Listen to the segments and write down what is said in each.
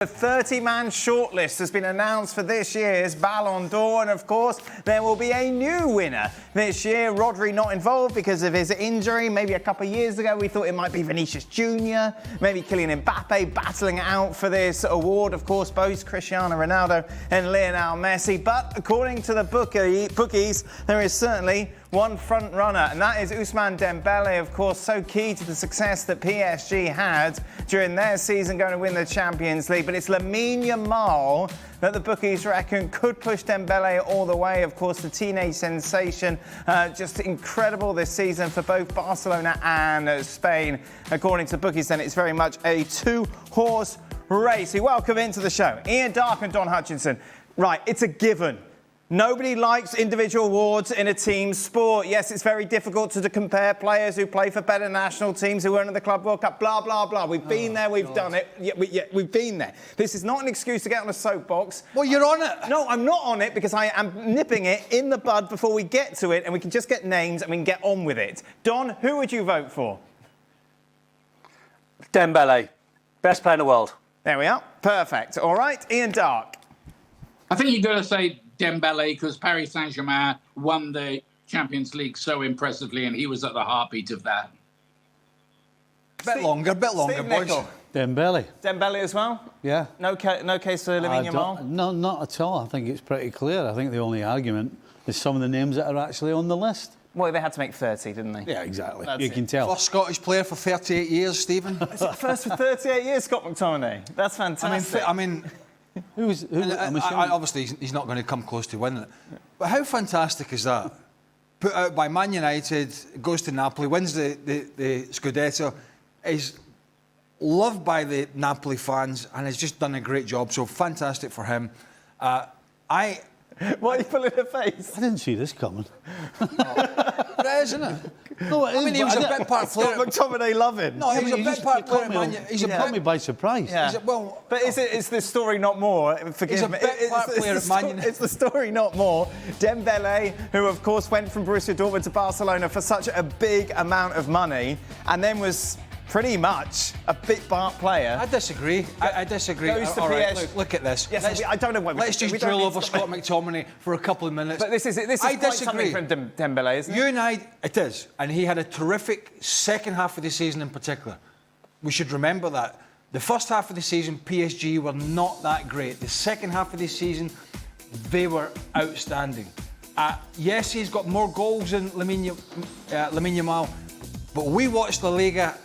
The 30-man shortlist has been announced for this year's Ballon d'Or, and of course, there will be a new winner this year. Rodri not involved because of his injury. Maybe a couple of years ago, we thought it might be Vinicius Jr., maybe Kylian Mbappe battling it out for this award. Of course, both Cristiano Ronaldo and Lionel Messi. But according to the bookies, there is certainly one front runner, and that is Ousmane Dembélé, of course, so key to the success that PSG had during their season going to win the Champions League. But it's Lamine Yamal that the bookies reckon could push Dembélé all the way. Of course, the teenage sensation, just incredible this season for both Barcelona and Spain. According to the bookies, then it's very much a two-horse race. Welcome into the show, Ian Darke and Don Hutchinson. Right, it's a given. Nobody likes individual awards in a team sport. Yes, it's very difficult to compare players who play for better national teams who weren't in the Club World Cup, blah, blah, blah. We've been there, we've done it. Yeah, we've been there. This is not an excuse to get on a soapbox. Well, you're on it. No, I'm not on it because I am nipping it in the bud before we get to it, and we can just get names and we can get on with it. Don, who would you vote for? Dembélé. Best player in the world. There we are. Perfect. All right, Ian Darke. I think you've got to say Dembélé because Paris Saint-Germain won the Champions League so impressively, and he was at the heartbeat of that. Bit longer, boys. Nicol. Dembélé. Dembélé as well? Yeah. No case for Lamine Yamal? No, not at all. I think it's pretty clear. I think the only argument is some of the names that are actually on the list. Well, they had to make 30, didn't they? Yeah, exactly. That's you it. can tell. First Scottish player for 38 years, Stephen. First for 38 years, Scott McTominay. That's fantastic. I mean, obviously he's not going to come close to winning it. But how fantastic is that? Put out by Man United, goes to Napoli, wins the Scudetto, is loved by the Napoli fans and has just done a great job. So fantastic for him. Why are you pulling a face? I didn't see this coming. But it is, isn't it? No, it is. I mean, he was a big part player. Scott McTominay loving. No, he was a big part player at Man United. He's caught me by surprise. Yeah. But is this story not more? Forgive me. It's the story not more. Dembélé, who of course went from Borussia Dortmund to Barcelona for such a big amount of money, and then was pretty much a big part player. I disagree. I disagree. Goes to All right, PSG. look at this. Yes, I don't know what. Let's just drill over Scott McTominay for a couple of minutes. But this is quite something from Dembélé, isn't it? It is. And he had a terrific second half of the season in particular. We should remember that. The first half of the season, PSG were not that great. The second half of the season, they were outstanding. Yes, he's got more goals than Lamine Yamal, but we watched La Liga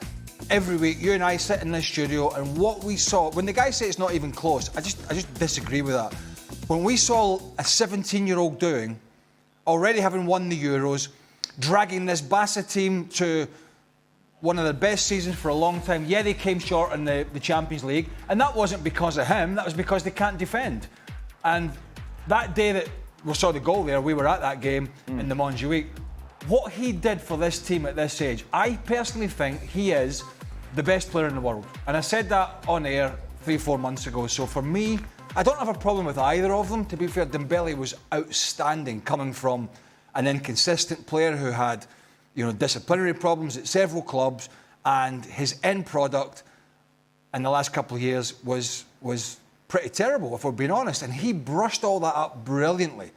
every week. You and I sit in this studio, and what we saw, when the guys say it's not even close, I just disagree with that. When we saw a 17-year-old doing, already having won the Euros, dragging this Barca team to one of the best seasons for a long time. Yeah, they came short in the Champions League, and that wasn't because of him, that was because they can't defend. And that day that we saw the goal there, we were at that game in the Montjuic. What he did for this team at this age, I personally think he is the best player in the world. And I said that on air 3-4 months ago. So for me, I don't have a problem with either of them. To be fair, Dembélé was outstanding, coming from an inconsistent player who had, disciplinary problems at several clubs, and his end product in the last couple of years was pretty terrible, if we're being honest. And he brushed all that up brilliantly.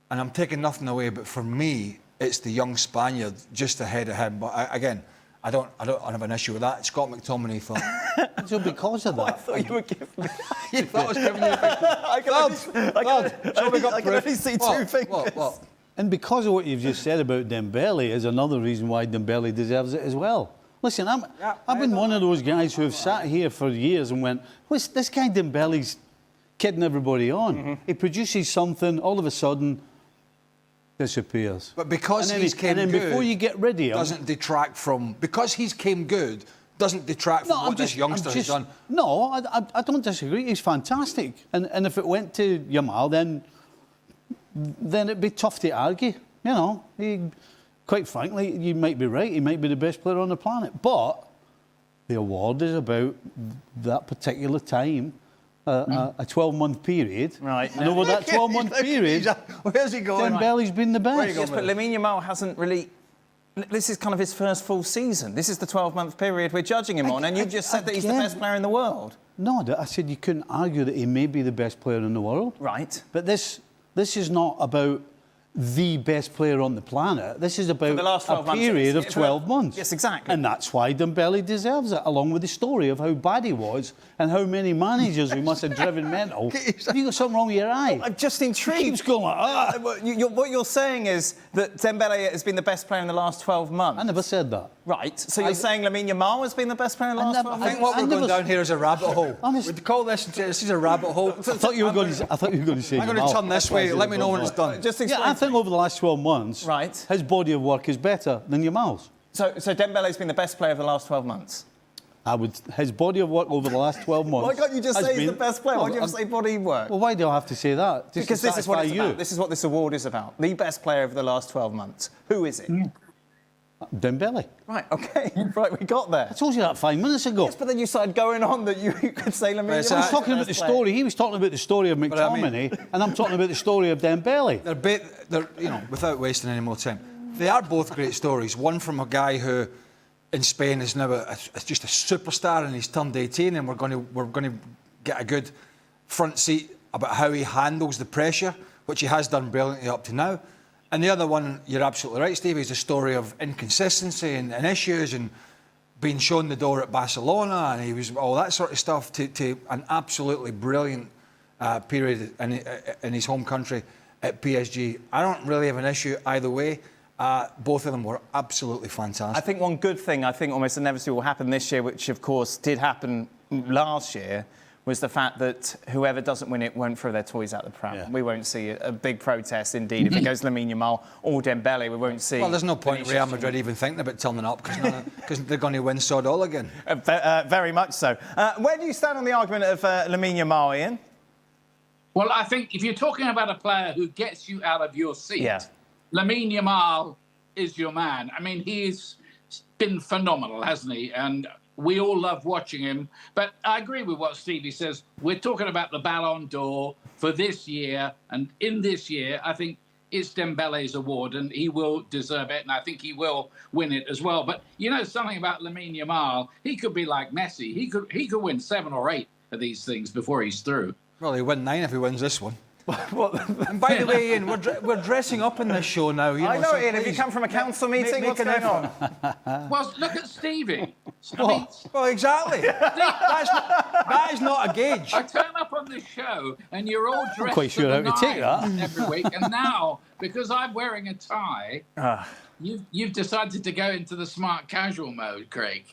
And I'm taking nothing away, but for me, it's the young Spaniard just ahead of him. But I don't have an issue with that. Scott McTominay thought. So because of that, I thought you were giving me. You thought I was giving you a I can only see two fingers. What? and because of what you've just said about Dembélé is another reason why Dembélé deserves it as well. Listen, I've been one of those guys who have sat here for years and went, "What's this guy Dembélé's kidding everybody on? Mm-hmm. He produces something, all of a sudden." Disappears. But because he's came good, before you get rid of him, doesn't detract from because he's came good doesn't detract from what this youngster has done. No, I don't disagree. He's fantastic, and if it went to Yamal, then it'd be tough to argue. Quite frankly, you might be right. He might be the best player on the planet, but the award is about that particular time. A 12-month period. Right. And over that 12-month period, where's he going? Dembélé's been the best. Yes, but Lamine Yamal hasn't really This is kind of his first full season. This is the 12-month period we're judging him on, and you've just said that he's the best player in the world. No, I said you couldn't argue that he may be the best player in the world. Right. But this is not about the best player on the planet. This is about the last 12 a period of 12 months. Yes, exactly. And that's why Dembélé deserves it, along with the story of how bad he was and how many managers who must have driven mental. Have you got something wrong with your eye? I'm just intrigued. He keeps going like, ah. What you're saying is that Dembélé has been the best player in the last 12 months. I never said that. Right. So you're saying Lamine Yamal has been the best player in the last 12 I months? think what we're going down here is a rabbit hole. We'd call this is a rabbit hole. I thought you were going to say I'm going to turn this way. Let me know when it's done. Just explain. Yeah, I think over the last 12 months, Right. his body of work is better than Yamal's. So Dembélé's been the best player of the last 12 months? His body of work over the last 12 months. Why can't you just has say he's the been- best player? Why do you Well, have to say body of work? Well, why do I have to say that? Just Because to this is what satisfy it's you. about. This is what this award is about. The best player of the last 12 months. Who is it? Dembélé. Right, OK. Right, we got there. I told you that 5 minutes ago. Yes, but then you started going on that you could say Lamine Yes, Yamal I was is talking about the best player. story. He was talking about the story of I mean- McTominay, and I'm talking about the story of Dembélé. They're, without wasting any more time, they are both great stories. One from a guy who, in Spain, is now just a superstar, and he's turned 18, and we're going to get a good front seat about how he handles the pressure, which he has done brilliantly up to now. And the other one, you're absolutely right, Steve, is a story of inconsistency and issues, and being shown the door at Barcelona, and he was all that sort of stuff, to an absolutely brilliant period in his home country at PSG. I don't really have an issue either way. Both of them were absolutely fantastic. I think one good thing, I think almost inevitably will happen this year, which of course did happen last year, was the fact that whoever doesn't win it won't throw their toys out the pram. Yeah. We won't see a big protest, indeed. If it goes Lamine Yamal or Dembélé, we won't see... Well, there's no point Real Madrid even thinking about turning up, because they're going to win sod all again. Very much so. Where do you stand on the argument of Lamine Yamal, Ian? Well, I think if you're talking about a player who gets you out of your seat, Yeah. Lamine Yamal is your man. I mean, he's been phenomenal, hasn't he? And we all love watching him. But I agree with what Stevie says. We're talking about the Ballon d'Or for this year. And in this year, I think it's Dembele's award, and he will deserve it. And I think he will win it as well. But you know something about Lamine Yamal? He could be like Messi. He could win 7 or 8 of these things before he's through. Well, he'll win 9 if he wins this one. And by the way, Ian, we're dressing up in this show now. I know, so Ian. Have you please, come from a council meeting? make What's an going on? Well, look at Stevie. I mean, Well, exactly. that is not a gauge. I turn up on this show and you're all dressed quite sure to the how to take nines that. every week, and now because I'm wearing a tie, you've decided to go into the smart casual mode, Craig.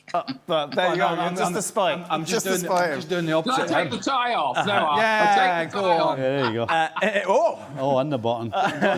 But there you go. I'm Just a spite. I'm just a spite. doing the No, opposite. take the tie off. No, Yeah, I'll take the go tie on. off. Yeah, there you go. Oh! Oh, on the button.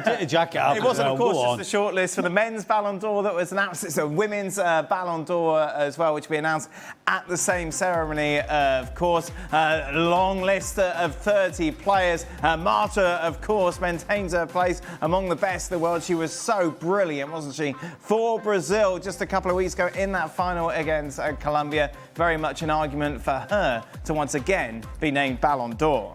Take the jacket off. It wasn't, as of well. course, Go on. just the shortlist for the men's Ballon d'Or that was announced. It's a women's Ballon d'Or as well, which will be announced at the same ceremony, of course. Long list of 30 players. Marta, of course, maintains her place among the best in the world. She was so brilliant, wasn't she, for Brazil just a couple of weeks ago in that final against Colombia. Very much an argument for her to once again be named Ballon d'Or.